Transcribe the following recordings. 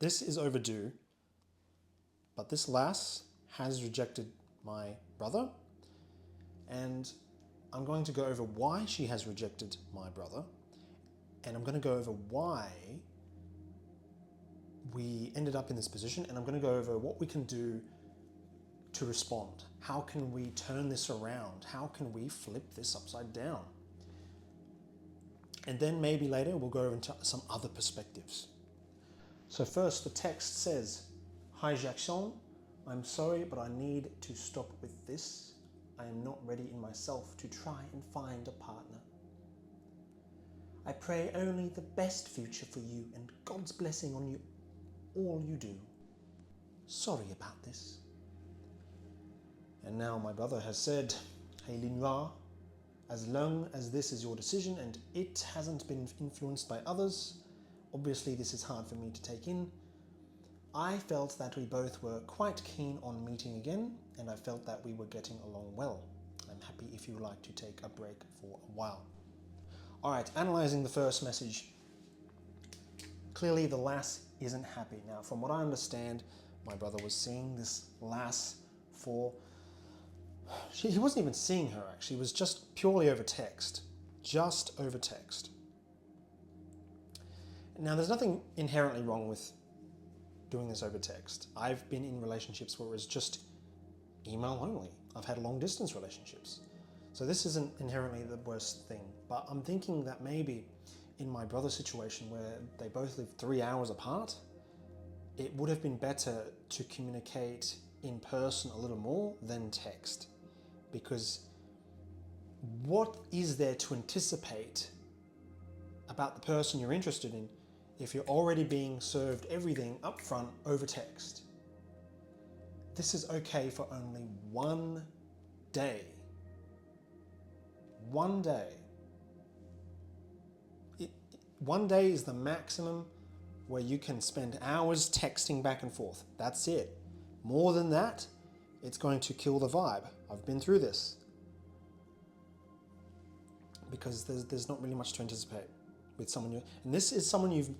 this is overdue, but this lass has rejected my brother, and I'm going to go over why she has rejected my brother, and I'm going to go over why we ended up in this position, and I'm going to go over what we can do to respond. How can we turn this around? How can we flip this upside down? And then maybe later we'll go into some other perspectives. So first, the text says, "Hi Jackson, I'm sorry, but I need to stop with this. I am not ready in myself to try and find a partner. I pray only the best future for you and God's blessing on you, all you do. Sorry about this." And now my brother has said, "Hey Linoir, as long as this is your decision and it hasn't been influenced by others, obviously this is hard for me to take in. I felt that we both were quite keen on meeting again, and I felt that we were getting along well. I'm happy if you would like to take a break for a while." All right, analyzing the first message. Clearly the lass isn't happy. Now, from what I understand, my brother was seeing this lass for... He wasn't even seeing her, actually. It was just purely over text. Just over text. Now, there's nothing inherently wrong with doing this over text. I've been in relationships where it was just email only. I've had long distance relationships. So this isn't inherently the worst thing, but I'm thinking that maybe in my brother's situation where they both live 3 hours apart, it would have been better to communicate in person a little more than text. Because what is there to anticipate about the person you're interested in if you're already being served everything up front over text? This is okay for only 1 day. 1 day. 1 day is the maximum where you can spend hours texting back and forth. That's it. More than that, it's going to kill the vibe. I've been through this. Because there's not really much to anticipate with someone and this is someone you've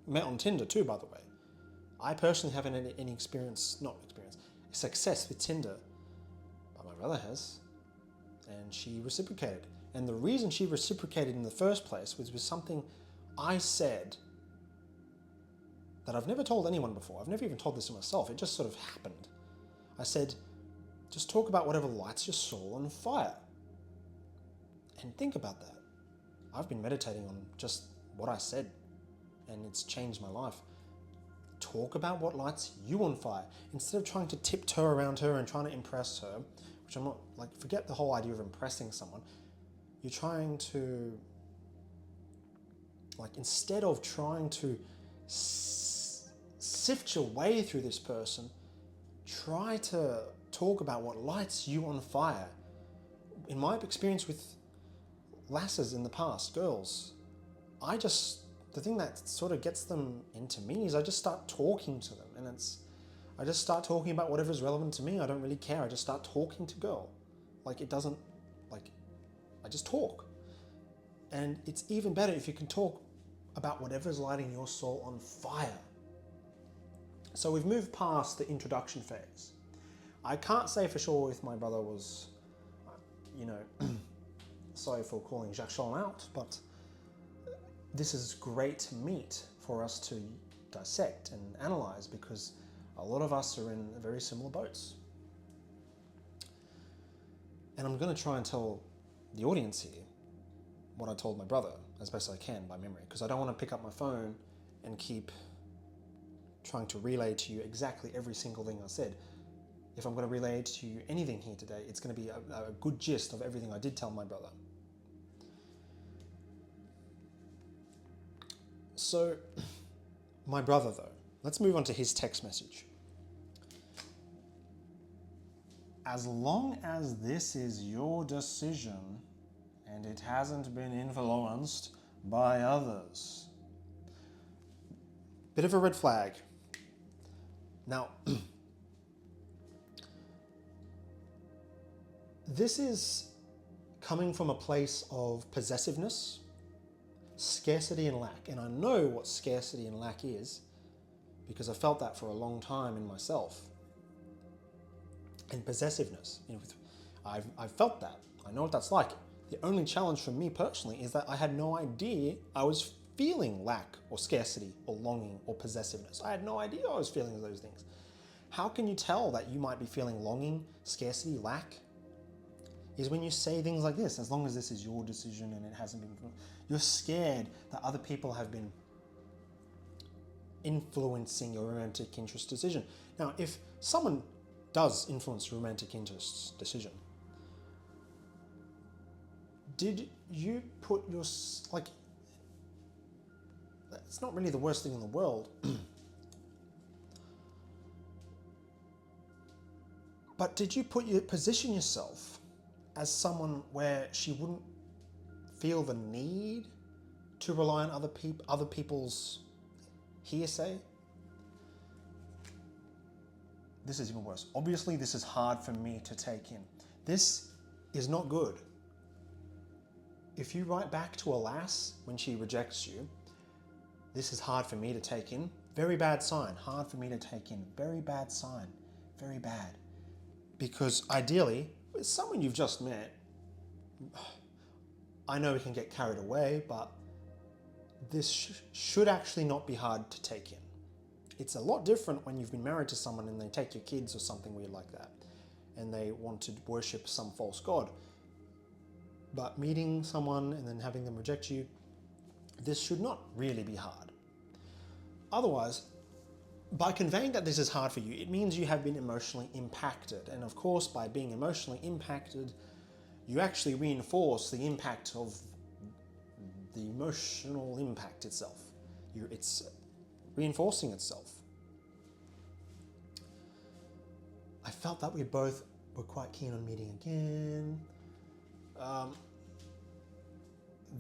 met on Tinder too, by the way. I personally haven't had any success with Tinder, but my brother has, and she reciprocated. And the reason she reciprocated in the first place was something I said that I've never told anyone before. I've never even told this to myself. It just sort of happened. I said, just talk about whatever lights your soul on fire. And think about that. I've been meditating on just what I said, and it's changed my life. Talk about what lights you on fire. Instead of trying to tiptoe around her and trying to impress her, which I'm not, like, forget the whole idea of impressing someone. You're trying to, like, instead of trying to sift your way through this person, try to talk about what lights you on fire. In my experience with lasses in the past, girls, the thing that sort of gets them into me is I just start talking to them, and I just start talking about whatever's relevant to me. I don't really care. I just start talking to girl. Like, it doesn't, like, I just talk. And it's even better if you can talk about whatever's lighting your soul on fire. So we've moved past the introduction phase. I can't say for sure if my brother was, sorry for calling Jackson out, but this is great meat for us to dissect and analyze, because a lot of us are in very similar boats. And I'm going to try and tell the audience here what I told my brother as best I can by memory, because I don't want to pick up my phone and keep trying to relay to you exactly every single thing I said. If I'm going to relay to you anything here today, it's going to be a good gist of everything I did tell my brother. So, my brother though, let's move on to his text message. As long as this is your decision and it hasn't been influenced by others. Bit of a red flag. Now, this is coming from a place of possessiveness, scarcity and lack. And I know what scarcity and lack is because I felt that for a long time in myself. And possessiveness, I've felt that. I know what that's like. The only challenge for me personally is that I had no idea I was feeling lack or scarcity or longing or possessiveness. I had no idea I was feeling those things. How can you tell that you might be feeling longing, scarcity, lack? Is when you say things like this, as long as this is your decision and it hasn't been, you're scared that other people have been influencing your romantic interest decision. Now, if someone does influence romantic interest decision, did you put your, like, it's not really the worst thing in the world, but did you position yourself as someone where she wouldn't feel the need to rely on other people's hearsay? This is even worse. Obviously, this is hard for me to take in. This is not good. If you write back to a lass when she rejects you, this is hard for me to take in. Very bad sign. Hard for me to take in. Very bad sign. Very bad. Because ideally, with someone you've just met, I know we can get carried away, but this should actually not be hard to take in. It's a lot different when you've been married to someone and they take your kids or something weird like that, and they want to worship some false god. But meeting someone and then having them reject you, this should not really be hard. Otherwise, by conveying that this is hard for you, it means you have been emotionally impacted. And of course, by being emotionally impacted, you actually reinforce the impact of the emotional impact itself. It's reinforcing itself. I felt that we both were quite keen on meeting again.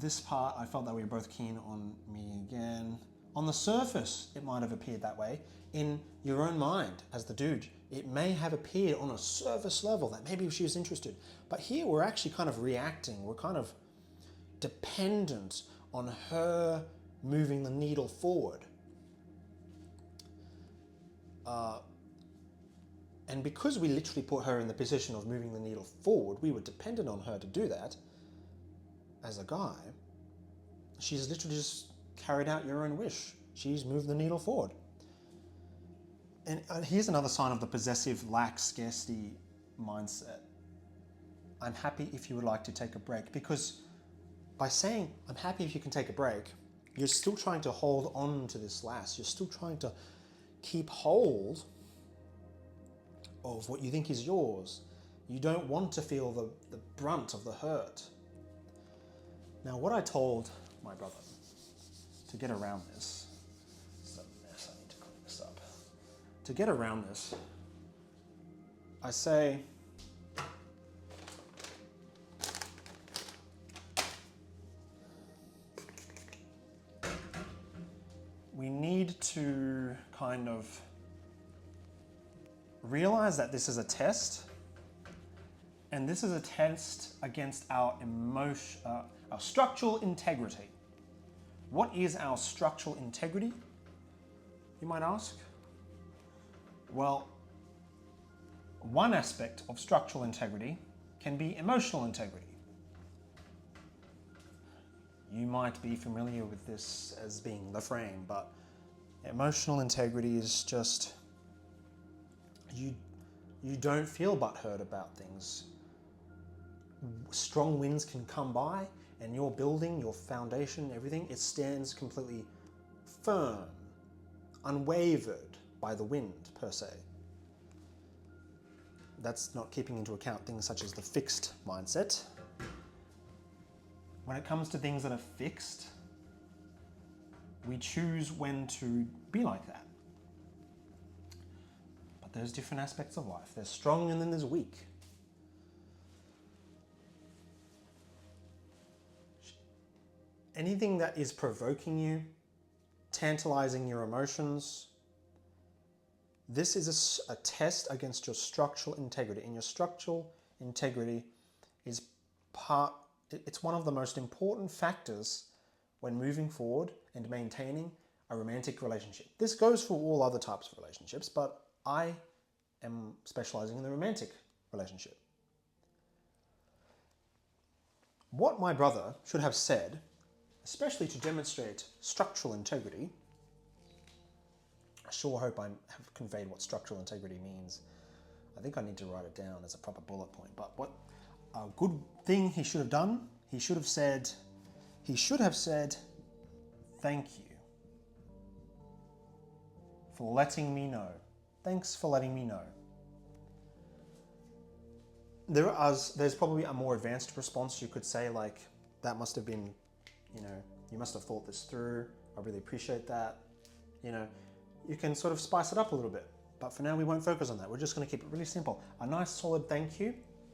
This part, I felt that we were both keen on meeting again. On the surface, it might have appeared that way. In your own mind, as the dude, it may have appeared on a surface level that maybe she was interested. But here we're actually kind of reacting. We're kind of dependent on her moving the needle forward. And because we literally put her in the position of moving the needle forward, we were dependent on her to do that. As a guy, she's literally just carried out your own wish. She's moved the needle forward. And here's another sign of the possessive, lack, scarcity mindset. I'm happy if you would like to take a break. Because by saying, I'm happy if you can take a break, you're still trying to hold on to this lass. You're still trying to keep hold of what you think is yours. You don't want to feel the brunt of the hurt. Now, what I told my brother to get around this, it's a mess, I need to clean this up. To get around this, I say, we need to kind of realize that this is a test, and this is a test against our our structural integrity. What is our structural integrity, you might ask? Well, one aspect of structural integrity can be emotional integrity. You might be familiar with this as being the frame, but emotional integrity is just you don't feel butthurt about things. Strong winds can come by, and your building, your foundation, everything, it stands completely firm, unwavered by the wind, per se. That's not keeping into account things such as the fixed mindset. When it comes to things that are fixed, we choose when to be like that. But there's different aspects of life. There's strong and then there's weak. Anything that is provoking you, tantalizing your emotions, this is a test against your structural integrity. And your structural integrity is it's one of the most important factors when moving forward and maintaining a romantic relationship. This goes for all other types of relationships, but I am specializing in the romantic relationship. What my brother should have said, especially to demonstrate structural integrity, I sure hope I have conveyed what structural integrity means. I think I need to write it down as a proper bullet point. But what a good thing he should have done, he should have said, thank you for letting me know. Thanks for letting me know. There's probably a more advanced response you could say, like, that must have been, you must have thought this through. I really appreciate that. You can sort of spice it up a little bit. But for now, we won't focus on that. We're just going to keep it really simple. A nice solid thank you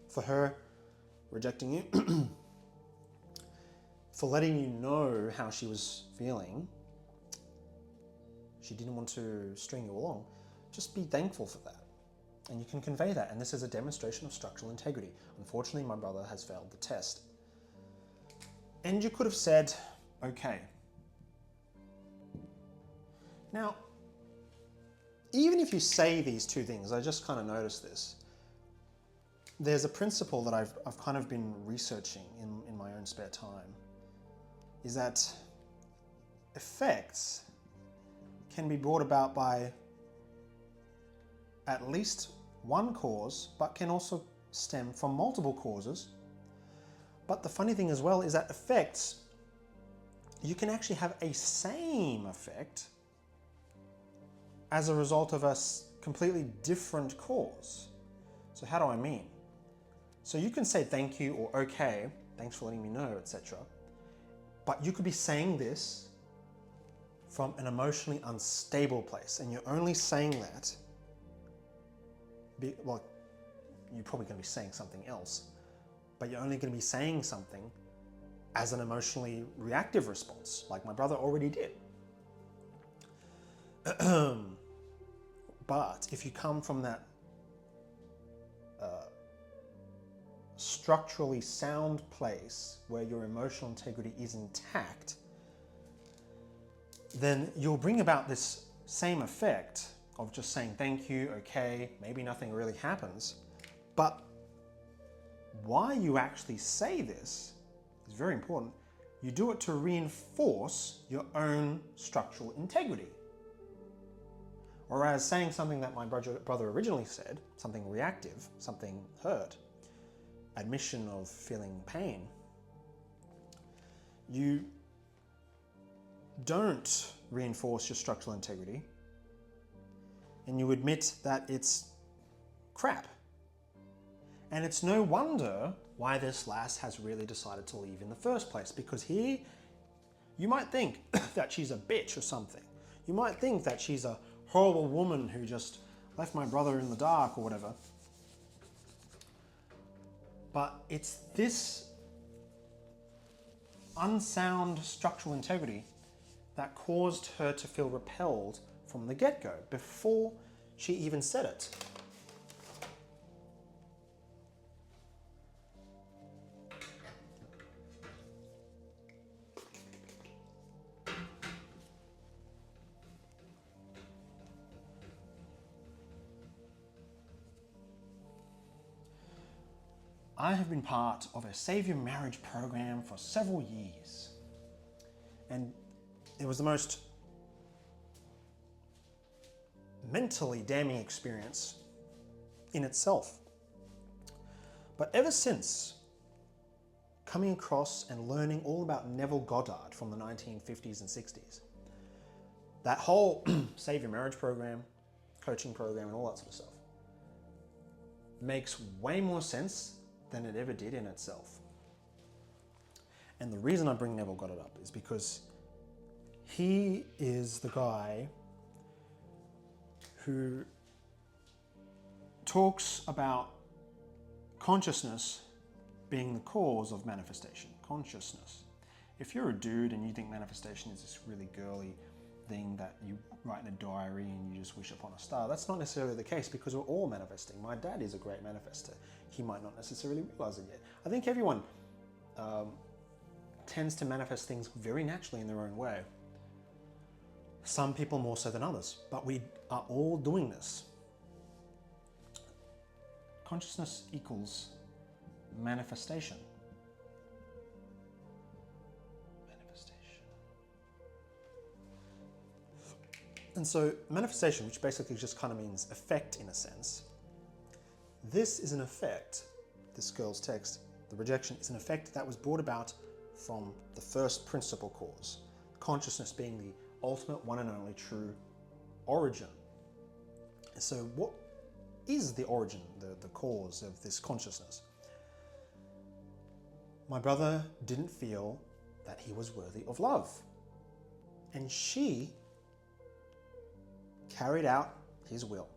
for her rejecting you, for letting you know how she was feeling. She didn't want to string you along. Just be thankful for that. And you can convey that. And this is a demonstration of structural integrity. Unfortunately, my brother has failed the test. And you could have said, okay. Now, even if you say these two things, I just kind of noticed this. There's a principle that I've kind of been researching in my own spare time, is that effects can be brought about by at least one cause, but can also stem from multiple causes. But the funny thing as well is that effects, you can actually have a same effect as a result of a completely different cause. So how do I mean? So you can say thank you or okay, thanks for letting me know, etc. But you could be saying this from an emotionally unstable place, and you're only saying that, well, you're probably going to be saying something else, but you're only going to be saying something as an emotionally reactive response, like my brother already did. But if you come from that structurally sound place where your emotional integrity is intact, then you'll bring about this same effect of just saying thank you, okay, maybe nothing really happens. But why you actually say this is very important. You do it to reinforce your own structural integrity. Whereas saying something that my brother originally said, something reactive, something hurt, admission of feeling pain, you don't reinforce your structural integrity, and you admit that it's crap. And it's no wonder why this lass has really decided to leave in the first place, because here you might think that she's a bitch or something. You might think that she's a horrible woman who just left my brother in the dark or whatever. But it's this unsound structural integrity that caused her to feel repelled from the get-go, before she even said it. I have been part of a Save Your Marriage program for several years, and it was the most mentally damning experience in itself. But ever since coming across and learning all about Neville Goddard from the 1950s and 60s, that whole Save Your Marriage program, coaching program, and all that sort of stuff makes way more sense than it ever did in itself. And the reason I bring Neville Goddard up is because he is the guy who talks about consciousness being the cause of manifestation. Consciousness. If you're a dude and you think manifestation is this really girly thing that you write in a diary and you just wish upon a star, that's not necessarily the case, because we're all manifesting. My dad is a great manifester. He might not necessarily realize it yet. I think everyone tends to manifest things very naturally in their own way. Some people more so than others, but we are all doing this. Consciousness equals manifestation. And so manifestation, which basically just kind of means effect in a sense, this is an effect, this girl's text, the rejection is an effect that was brought about from the first principal cause, consciousness being the ultimate one and only true origin. So what is the origin, the cause of this consciousness? My brother didn't feel that he was worthy of love. And she carried out his will.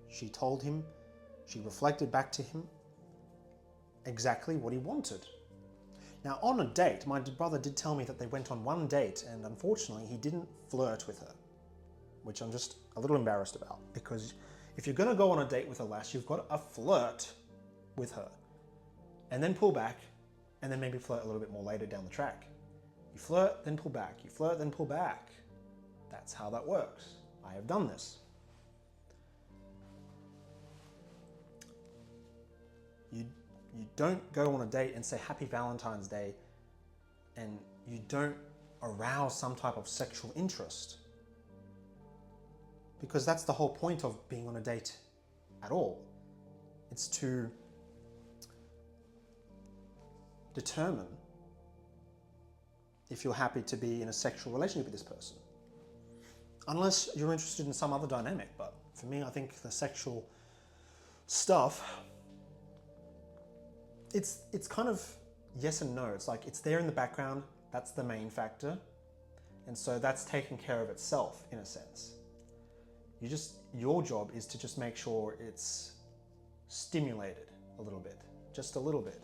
She told him, she reflected back to him exactly what he wanted. Now on a date, my brother did tell me that they went on one date and unfortunately he didn't flirt with her, which I'm just a little embarrassed about, because if you're going to go on a date with a lass, you've got to flirt with her and then pull back and then maybe flirt a little bit more later down the track. You flirt, then pull back. You flirt, then pull back. That's how that works. I have done this. You don't go on a date and say Happy Valentine's Day and you don't arouse some type of sexual interest, because that's the whole point of being on a date at all. It's to determine if you're happy to be in a sexual relationship with this person. Unless you're interested in some other dynamic, but for me, I think the sexual stuff, it's kind of yes and no. It's like it's there in the background, that's the main factor. And so that's taking care of itself in a sense. Your job is to just make sure it's stimulated a little bit, just a little bit.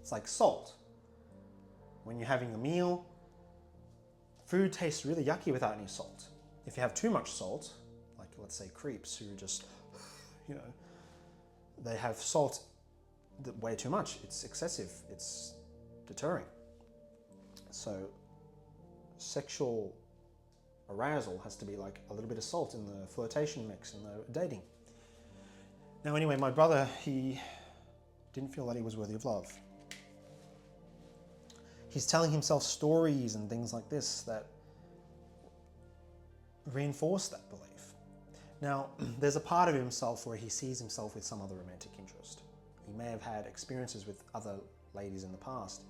It's like salt. When you're having a meal, food tastes really yucky without any salt. If you have too much salt, like let's say creeps who just, they have salt way too much. It's excessive. It's deterring. So sexual arousal has to be like a little bit of salt in the flirtation mix and the dating. Now anyway, my brother, he didn't feel that he was worthy of love. He's telling himself stories and things like this that reinforce that belief. Now, there's a part of himself where he sees himself with some other romantic interest. He may have had experiences with other ladies in the past,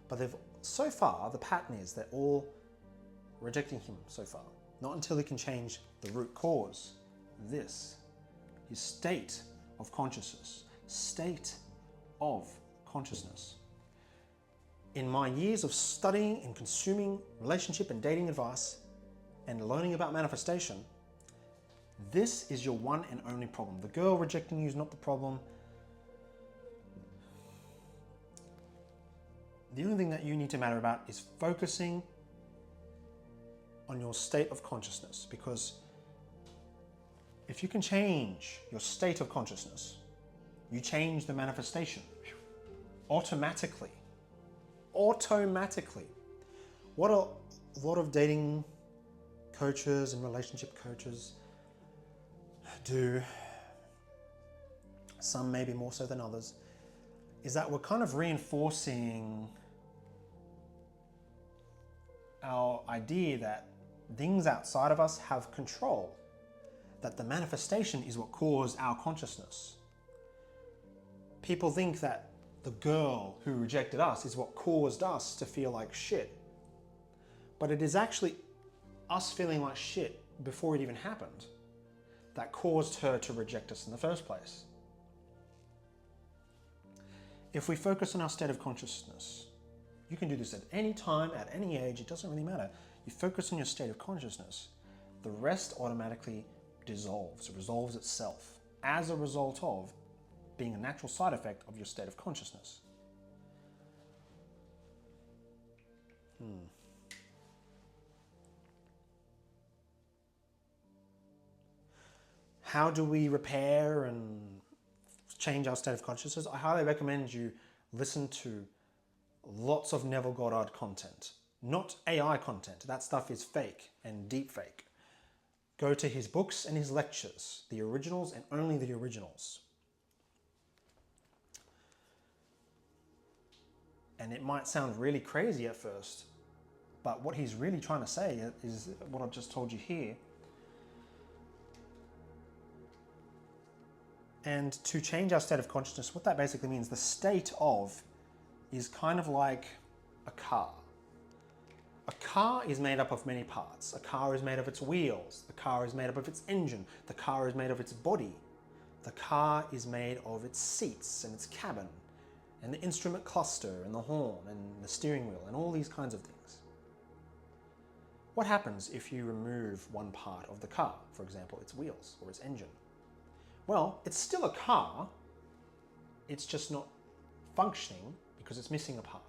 but so far, the pattern is they're all rejecting him so far. Not until he can change the root cause, his state of consciousness. In my years of studying and consuming relationship and dating advice and learning about manifestation, this is your one and only problem. The girl rejecting you is not the problem. The only thing that you need to matter about is focusing on your state of consciousness, because if you can change your state of consciousness, you change the manifestation automatically. What a lot of dating coaches and relationship coaches do, some maybe more so than others, is that we're kind of reinforcing our idea that things outside of us have control, that the manifestation is what caused our consciousness. People think that the girl who rejected us is what caused us to feel like shit. But it is actually us feeling like shit before it even happened that caused her to reject us in the first place. If we focus on our state of consciousness, you can do this at any time, at any age, it doesn't really matter. You focus on your state of consciousness, the rest automatically resolves itself as a result of being a natural side effect of your state of consciousness. How do we repair and change our state of consciousness? I highly recommend you listen to lots of Neville Goddard content. not AI content. That stuff is fake and deep fake. Go to his books and his lectures, the originals and only the originals. And it might sound really crazy at first, but what he's really trying to say is what I've just told you here. And to change our state of consciousness, what that basically means, the state of is kind of like a car. A car is made up of many parts. A car is made of its wheels. The car is made up of its engine. The car is made of its body. The car is made of its seats and its cabin and the instrument cluster and the horn and the steering wheel and all these kinds of things. What happens if you remove one part of the car, for example, its wheels or its engine? Well, it's still a car, it's just not functioning because it's missing a part.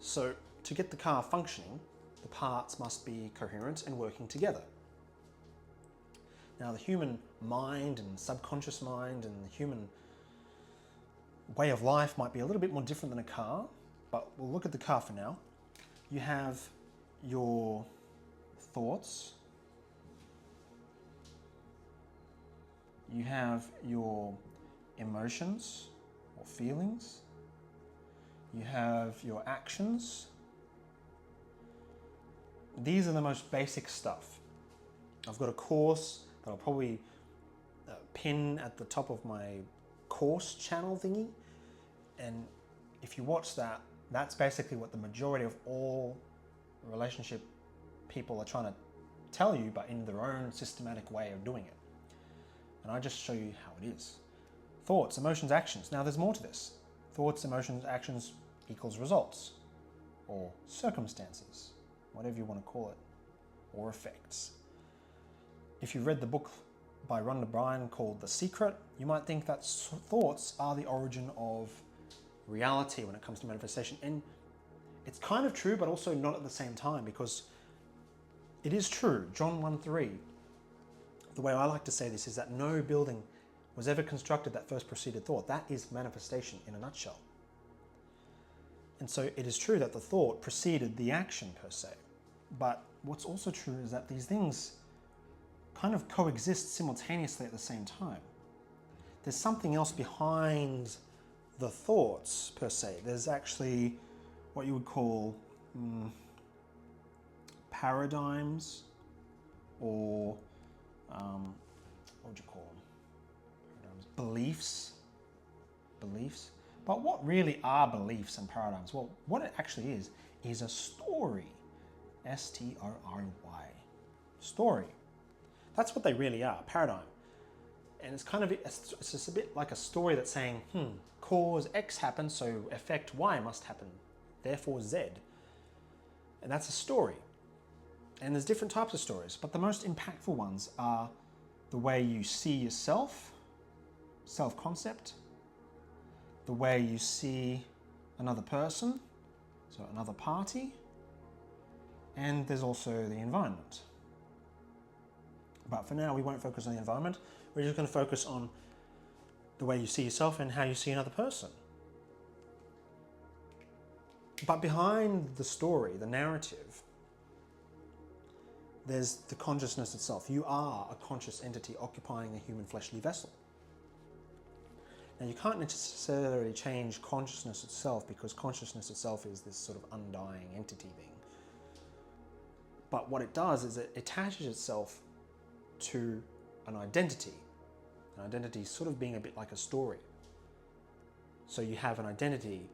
So to get the car functioning, the parts must be coherent and working together. Now the human mind and subconscious mind and the human way of life might be a little bit more different than a car, but we'll look at the car for now. You have your thoughts, you have your emotions or feelings, you have your actions. These are the most basic stuff. I've got a course that I'll probably pin at the top of my course channel thingy, and if you watch that, that's basically what the majority of all relationship people are trying to tell you, but in their own systematic way of doing it. And I just show you how it is. Thoughts, emotions, actions. Now there's more to this. Thoughts, emotions, actions equals results, or circumstances, whatever you want to call it, or effects. If you've read the book by Rhonda Byrne called The Secret, you might think that thoughts are the origin of reality when it comes to manifestation. And it's kind of true, but also not at the same time, because it is true. John 1:3, the way I like to say this is that no building was ever constructed that first preceded thought. That is manifestation in a nutshell. And so it is true that the thought preceded the action per se. But what's also true is that these things kind of coexist simultaneously at the same time. There's something else behind the thoughts per se. There's actually what you would call paradigms, or what would you call them? Paradigms, beliefs. But what really are beliefs and paradigms? Well, what it actually is a story. S-T-O-R-Y. Story. That's what they really are, paradigm. And it's just a bit like a story that's saying, cause X happens, so effect Y must happen, therefore Z. And that's a story. And there's different types of stories, but the most impactful ones are the way you see yourself, self-concept, the way you see another person, so another party, and there's also the environment. But for now, we won't focus on the environment. We're just going to focus on the way you see yourself and how you see another person. But behind the story, the narrative, there's the consciousness itself. You are a conscious entity occupying a human fleshly vessel. Now, you can't necessarily change consciousness itself, because consciousness itself is this sort of undying entity thing. But what it does is it attaches itself to an identity. An identity sort of being a bit like a story. So you have an identity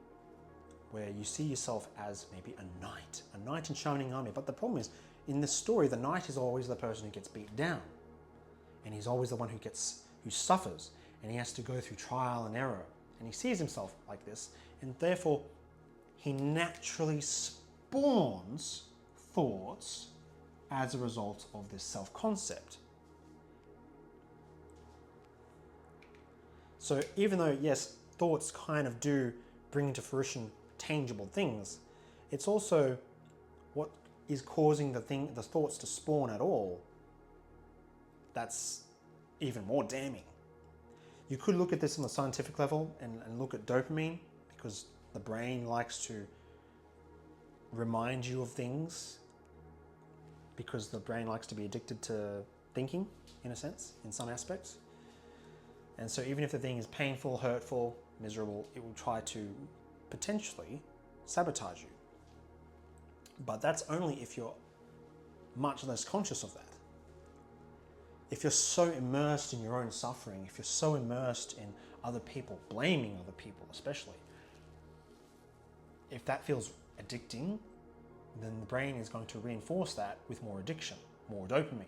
where you see yourself as maybe a knight in shining armor. But the problem is, in this story, the knight is always the person who gets beat down. And he's always the one who suffers. And he has to go through trial and error. And he sees himself like this. And therefore, he naturally spawns thoughts as a result of this self-concept. So even though, yes, thoughts kind of do bring into fruition tangible things, it's also what is causing the thoughts to spawn at all that's even more damning. You could look at this on the scientific level and look at dopamine, because the brain likes to remind you of things, because the brain likes to be addicted to thinking, in a sense, in some aspects. And so even if the thing is painful, hurtful, miserable, it will try to potentially sabotage you. But that's only if you're much less conscious of that. If you're so immersed in your own suffering, if you're so immersed in other people, blaming other people especially, if that feels addicting, then the brain is going to reinforce that with more addiction, more dopamine,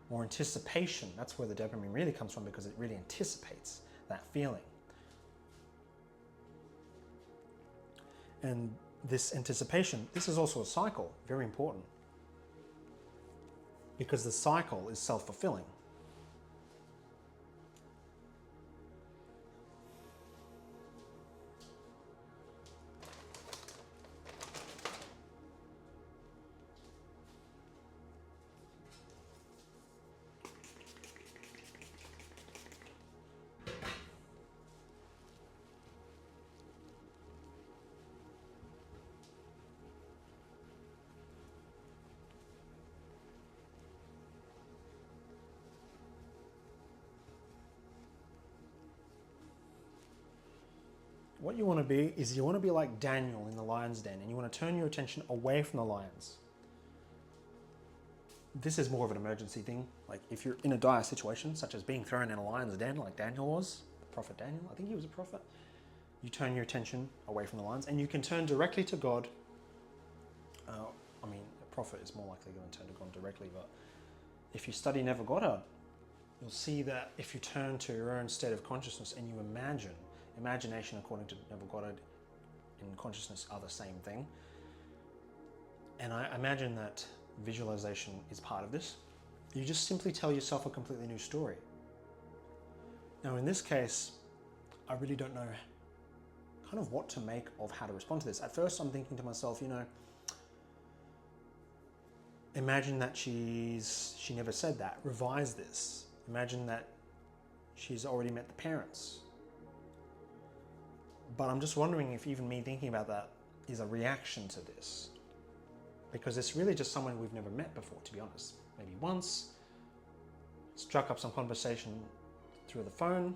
more anticipation. That's where the dopamine really comes from, because it really anticipates that feeling. And this anticipation, this is also a cycle, very important, because the cycle is self-fulfilling. What you want to be is, you want to be like Daniel in the lion's den, and you want to turn your attention away from the lions. This is more of an emergency thing. Like if you're in a dire situation, such as being thrown in a lion's den like Daniel was, the prophet Daniel, I think he was a prophet, you turn your attention away from the lions, and you can turn directly to God. I mean, a prophet is more likely going to turn to God directly, but if you study Neville Goddard, you'll see that if you turn to your own state of consciousness and you imagine, imagination, according to Neville Goddard, and consciousness are the same thing. And I imagine that visualization is part of this. You just simply tell yourself a completely new story. Now, in this case, I really don't know kind of what to make of how to respond to this. At first, I'm thinking to myself, imagine that she never said that. Revise this. Imagine that she's already met the parents. But I'm just wondering if even me thinking about that is a reaction to this. Because it's really just someone we've never met before, to be honest. Maybe once, struck up some conversation through the phone.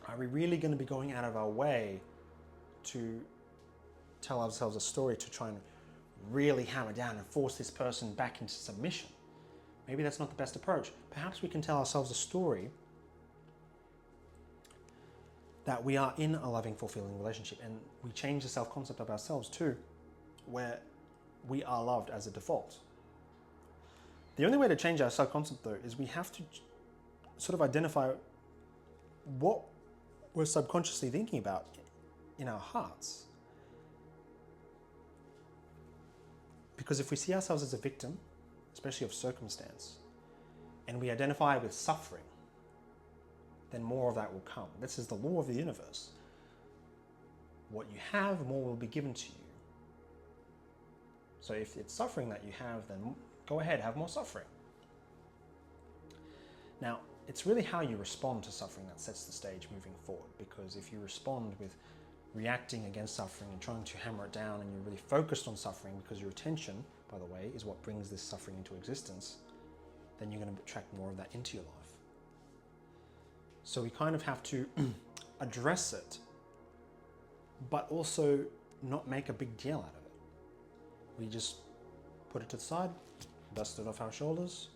Are we really going to be going out of our way to tell ourselves a story to try and really hammer down and force this person back into submission? Maybe that's not the best approach. Perhaps we can tell ourselves a story that we are in a loving, fulfilling relationship, and we change the self-concept of ourselves too, where we are loved as a default. The only way to change our self-concept, though, is we have to sort of identify what we're subconsciously thinking about in our hearts. Because if we see ourselves as a victim, especially of circumstance, and we identify with suffering, then more of that will come. This is the law of the universe. What you have, more will be given to you. So if it's suffering that you have, then go ahead, have more suffering. Now, it's really how you respond to suffering that sets the stage moving forward, because if you respond with reacting against suffering and trying to hammer it down, and you're really focused on suffering because your attention, by the way, is what brings this suffering into existence, then you're going to attract more of that into your life. So we kind of have to address it, but also not make a big deal out of it. We just put it to the side, dust it off our shoulders,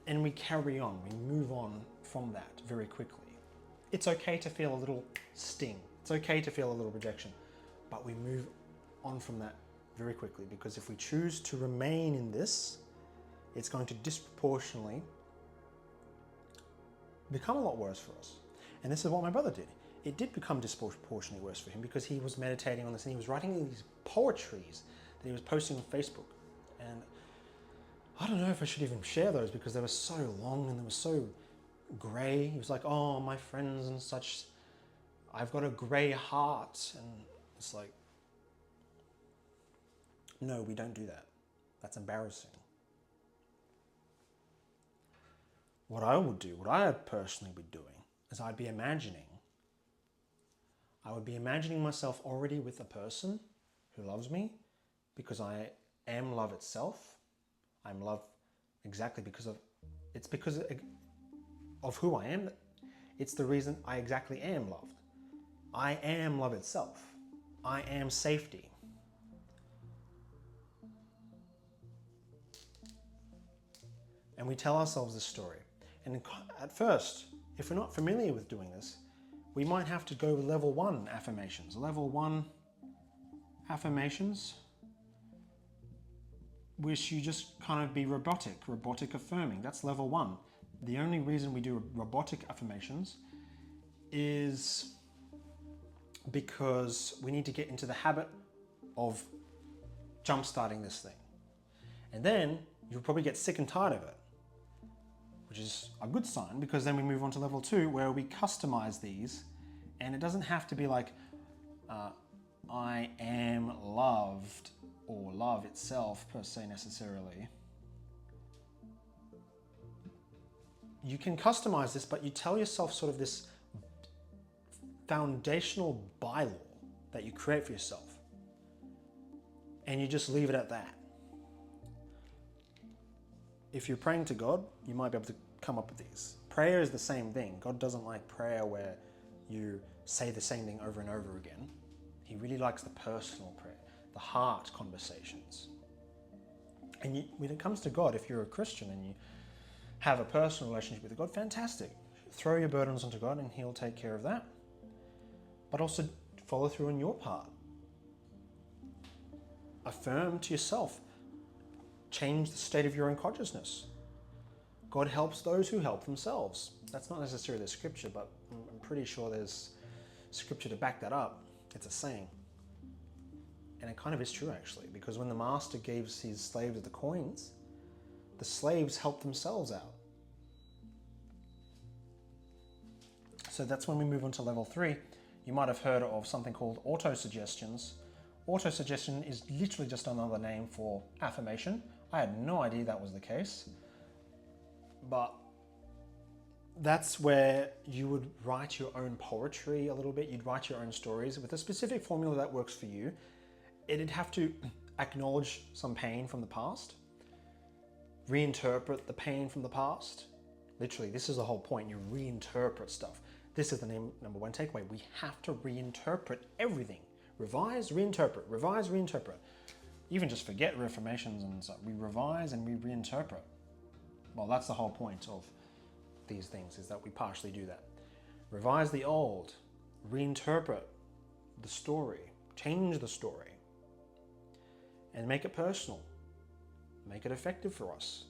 and we carry on. We move on from that very quickly. It's okay to feel a little sting. It's okay to feel a little rejection, but we move on from that very quickly, because if we choose to remain in this, it's going to disproportionately become a lot worse for us. And this is what my brother did. It did become disproportionately worse for him, because he was meditating on this and he was writing these poetries that he was posting on Facebook. And I don't know if I should even share those, because they were so long and they were so grey. He was like, oh, my friends and such, I've got a grey heart. And it's like, no, we don't do that. That's embarrassing. What I would do, what I would personally be doing, is I would be imagining myself already with a person who loves me because I am love itself. I'm love exactly because of who I am. It's the reason I exactly am loved. I am love itself. I am safety. And we tell ourselves this story. And at first, if we're not familiar with doing this, we might have to go with level 1 affirmations. Level 1 affirmations, which you just kind of be robotic affirming. That's level 1. The only reason we do robotic affirmations is because we need to get into the habit of jump-starting this thing. And then you'll probably get sick and tired of it, which is a good sign, because then we move on to level 2 where we customize these, and it doesn't have to be like, I am loved or love itself per se necessarily. You can customize this, but you tell yourself sort of this foundational bylaw that you create for yourself, and you just leave it at that. If you're praying to God, you might be able to come up with these. Prayer is the same thing. God doesn't like prayer where you say the same thing over and over again. He really likes the personal prayer, the heart conversations. And when it comes to God, if you're a Christian and you have a personal relationship with God, fantastic. Throw your burdens onto God and He'll take care of that. But also follow through on your part. Affirm to yourself. Change the state of your own consciousness. God helps those who help themselves. That's not necessarily the scripture, but I'm pretty sure there's scripture to back that up. It's a saying. And it kind of is true, actually, because when the master gave his slaves the coins, the slaves helped themselves out. So that's when we move on to level 3. You might have heard of something called auto-suggestions. Auto-suggestion is literally just another name for affirmation. I had no idea that was the case. But that's where you would write your own poetry a little bit. You'd write your own stories with a specific formula that works for you. It'd have to acknowledge some pain from the past, reinterpret the pain from the past. Literally, this is the whole point. You reinterpret stuff. This is the number 1 takeaway. We have to reinterpret everything. Revise, reinterpret, revise, reinterpret. Even just forget reformations and stuff. We revise and we reinterpret. Well, that's the whole point of these things, is that we partially do that. Revise the old, reinterpret the story, change the story, and make it personal. Make it effective for us.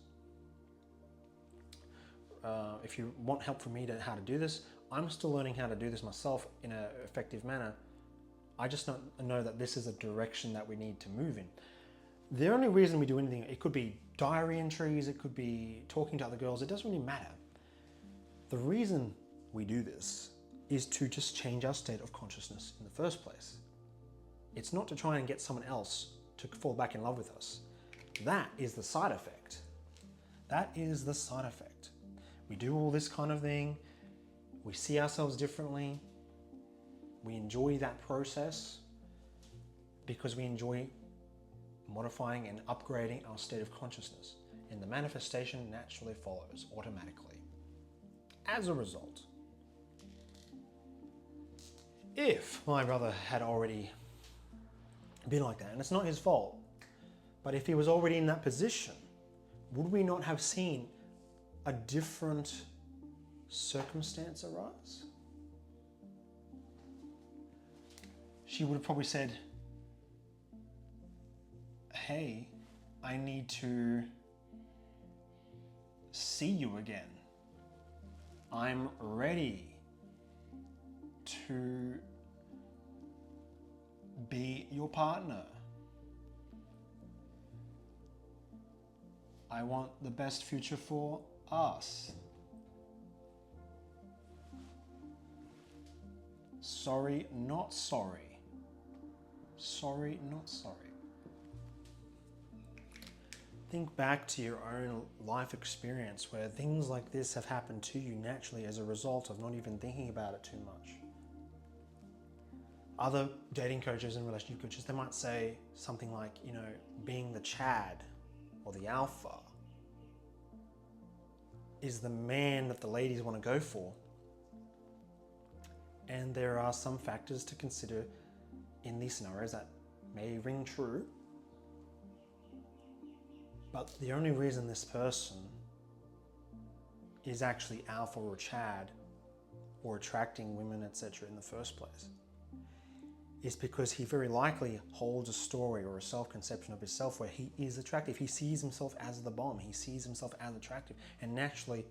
If you want help from me to how to do this, I'm still learning how to do this myself in an effective manner. I just know that this is a direction that we need to move in. The only reason we do anything, it could be diary entries, it could be talking to other girls, it doesn't really matter. The reason we do this is to just change our state of consciousness in the first place. It's not to try and get someone else to fall back in love with us. That is the side effect. That is the side effect. We do all this kind of thing. We see ourselves differently. We enjoy that process because we enjoy modifying and upgrading our state of consciousness. And the manifestation naturally follows automatically. As a result, if my brother had already been like that, and it's not his fault, but if he was already in that position, would we not have seen a different circumstance arise? She would have probably said, hey, I need to see you again. I'm ready to be your partner. I want the best future for us. Sorry, not sorry. Sorry, not sorry. Think back to your own life experience where things like this have happened to you naturally as a result of not even thinking about it too much. Other dating coaches and relationship coaches, they might say something like, you know, being the Chad or the alpha is the man that the ladies want to go for. And there are some factors to consider in these scenarios that may ring true. But the only reason this person is actually alpha or Chad or attracting women, etc. in the first place is because he very likely holds a story or a self-conception of himself where he is attractive. He sees himself as the bomb. He sees himself as attractive. And naturally,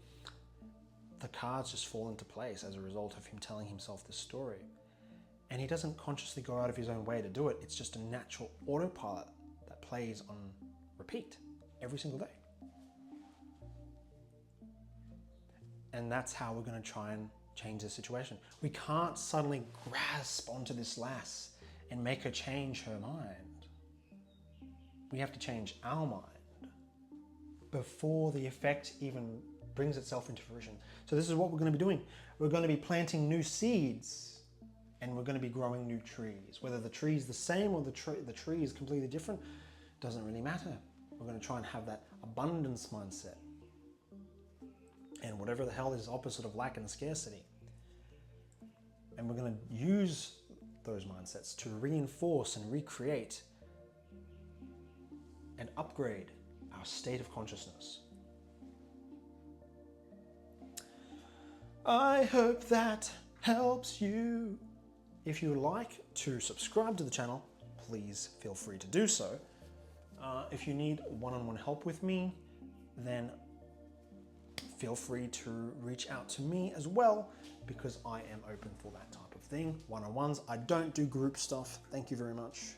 the cards just fall into place as a result of him telling himself this story. And he doesn't consciously go out of his own way to do it. It's just a natural autopilot that plays on repeat every single day. And that's how we're going to try and change the situation. We can't suddenly grasp onto this lass and make her change her mind. We have to change our mind before the effect even brings itself into fruition. So this is what we're going to be doing. We're going to be planting new seeds and we're going to be growing new trees. Whether the tree is the same or the tree is completely different, doesn't really matter. We're going to try and have that abundance mindset. And whatever the hell is opposite of lack and scarcity. And we're going to use those mindsets to reinforce and recreate and upgrade our state of consciousness. I hope that helps you. If you would like to subscribe to the channel, please feel free to do so. If you need one-on-one help with me, then feel free to reach out to me as well, because I am open for that type of thing. One-on-ones. I don't do group stuff. Thank you very much.